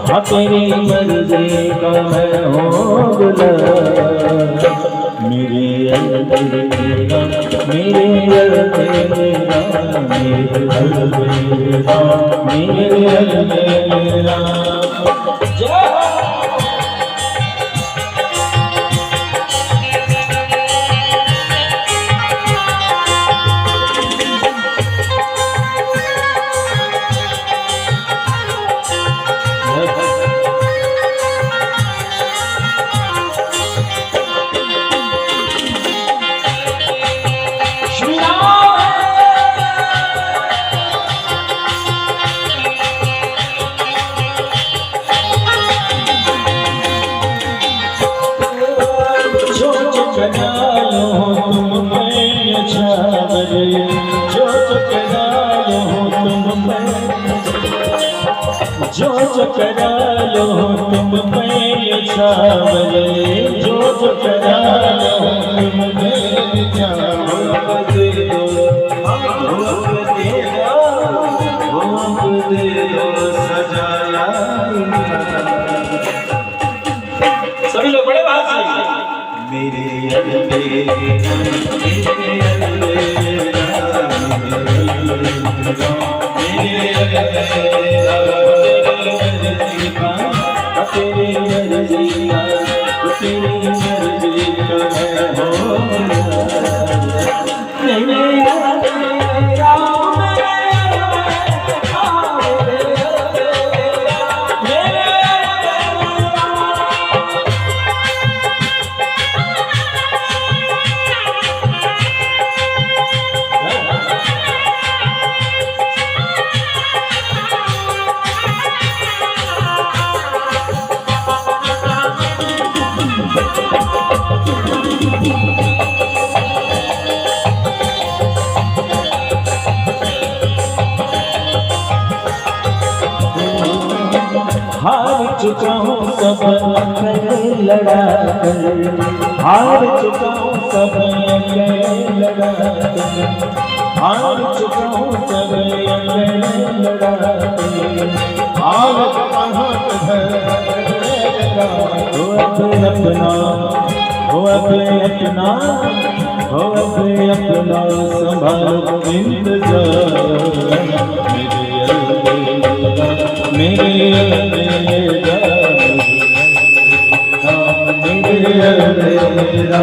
हाँ तेरी मर्जी का मैं हूँ गुलाम। मेरे अलविदा मेरे अलविदा मेरे अलविदा मेरे अलविदा। जो करा लो तुम पे छावरे, जो करा लो तुम पे छावरे। सजाया सभी लोग बड़े बात से मेरे हार चुका हूँ सब लड़ा कर, हार चुका हूँ सब लड़ा कर, हार चुका हूँ सब लड़ा कर। हालत हो अपना हो अपना हो अपना संभालो इंतजार। मेरे अलविदा मेरे अलविदा।